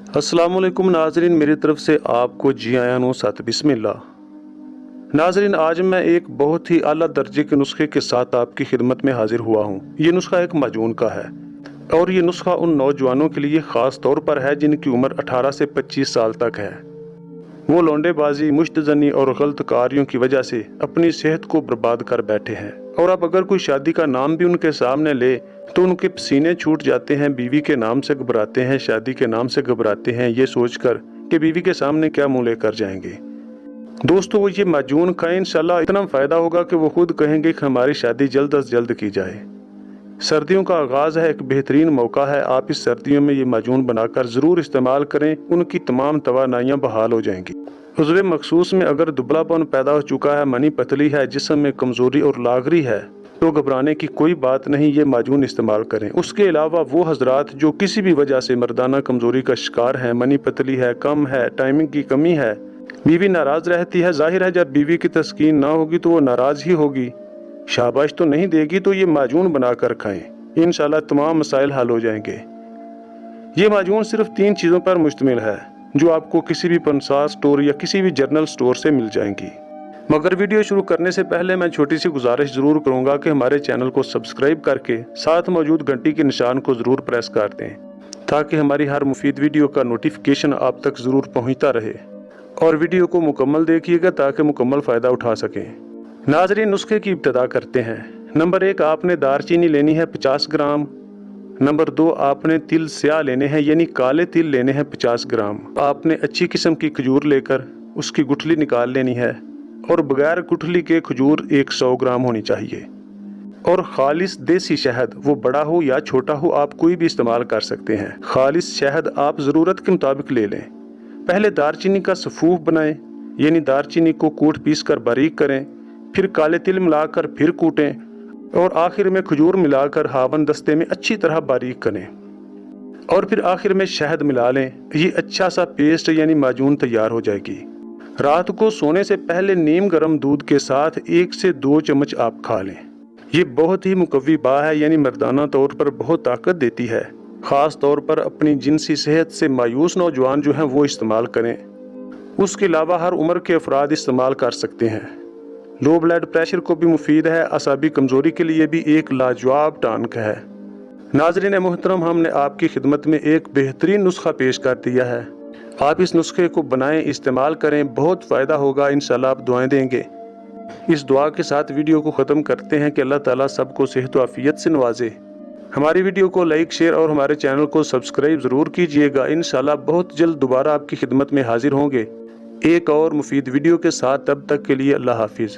अस्सलाम वालेकुम नाजरीन, मेरी तरफ से आपको जी आया नो सत बिस्मिल्लाह। नाजरीन, आज मैं एक बहुत ही आला दर्जे के नुस्खे के साथ आपकी खिदमत में हाजिर हुआ हूँ। ये नुस्खा एक माजून का है और ये नुस्खा उन नौजवानों के लिए ख़ास तौर पर है जिनकी उम्र 18 से 25 साल तक है। वो लौंडेबाजी, मुश्तजनी और गलत कार्यों की वजह से अपनी सेहत को बर्बाद कर बैठे हैं और अब अगर कोई शादी का नाम भी उनके सामने ले तो उनके पसीने छूट जाते हैं। बीवी के नाम से घबराते हैं, शादी के नाम से घबराते हैं, ये सोचकर कि बीवी के सामने क्या मुँह लेकर जाएंगे। दोस्तों, वो ये माजून खाएं, इंशाल्लाह इतना फ़ायदा होगा कि वो खुद कहेंगे कि हमारी शादी जल्द अज जल्द की जाए। सर्दियों का आगाज़ है, एक बेहतरीन मौका है। आप इस सर्दियों में ये माजून बनाकर ज़रूर इस्तेमाल करें, उनकी तमाम तवानाइयाँ बहाल हो जाएंगी। उज़्व मखसूस में अगर दुबलापन पैदा हो चुका है, मनी पतली है, जिस्म में कमज़ोरी और लागरी है, तो घबराने की कोई बात नहीं, ये माजून इस्तेमाल करें। उसके अलावा वो हजरात जो किसी भी वजह से मर्दाना कमज़ोरी का शिकार हैं, मनी पतली है, कम है, टाइमिंग की कमी है, बीवी नाराज़ रहती है, जाहिर है जब बीवी की तस्कीन ना होगी तो वो नाराज़ ही होगी, शाबाश तो नहीं देगी, तो ये माजून बनाकर खाएं। इंशाल्लाह तमाम मसाइल हल हो जाएंगे। ये माजून सिर्फ 3 चीज़ों पर मुश्तमिल है जो आपको किसी भी पंसार स्टोर या किसी भी जनरल स्टोर से मिल जाएंगी। मगर वीडियो शुरू करने से पहले मैं छोटी सी गुजारिश ज़रूर करूँगा कि हमारे चैनल को सब्सक्राइब करके साथ मौजूद घंटी के निशान को ज़रूर प्रेस कर दें ताकि हमारी हर मुफीद वीडियो का नोटिफिकेशन आप तक ज़रूर पहुँचता रहे। और वीडियो को मुकम्मल देखिएगा ताकि मुकम्मल फ़ायदा उठा सकें। नाज़रीन, नुस्खे की इब्तिदा करते हैं। नंबर 1, आपने दारचीनी लेनी है 50 ग्राम। नंबर 2, आपने तिल स्याह लेने हैं, यानी काले तिल लेने हैं 50 ग्राम। आपने अच्छी किस्म की खजूर लेकर उसकी गुठली निकाल लेनी है और बगैर गुठली के खजूर 100 ग्राम होनी चाहिए। और खालिस देसी शहद, वो बड़ा हो या छोटा हो, आप कोई भी इस्तेमाल कर सकते हैं। खालिस शहद आप ज़रूरत के मुताबिक ले लें। पहले दारचीनी का सफ़ूफ बनाएं, यानी दारचीनी को कूट पीस कर बारीक करें, फिर काले तिल मिलाकर फिर कूटें और आखिर में खजूर मिलाकर हावन दस्ते में अच्छी तरह बारीक करें और फिर आखिर में शहद मिला लें। ये अच्छा सा पेस्ट यानी माजून तैयार हो जाएगी। रात को सोने से पहले नीम गर्म दूध के साथ 1 से 2 चम्मच आप खा लें। ये बहुत ही मुकव्वी बा है, यानी मर्दाना तौर पर बहुत ताकत देती है। ख़ास तौर पर अपनी जिनसी सेहत से मायूस नौजवान जो हैं वो इस्तेमाल करें। उसके अलावा हर उम्र के अफराद इस्तेमाल कर सकते हैं। लो ब्लड प्रेशर को भी मुफीद है, असाबी कमज़ोरी के लिए भी एक लाजवाब टॉनिक है। नाज़रीन मोहतरम, हमने आपकी खिदमत में एक बेहतरीन नुस्खा पेश कर दिया है। आप इस नुस्खे को बनाएं, इस्तेमाल करें, बहुत फ़ायदा होगा, इंशाल्लाह आप दुआएं देंगे। इस दुआ के साथ वीडियो को ख़त्म करते हैं कि अल्लाह ताला सबको सेहत व आफियत से नवाजे। हमारी वीडियो को लाइक, शेयर और हमारे चैनल को सब्सक्राइब ज़रूर कीजिएगा। इंशाल्लाह बहुत जल्द दोबारा आपकी खिदमत में हाजिर होंगे एक और मुफीद वीडियो के साथ। तब तक के लिए अल्लाह हाफिज़।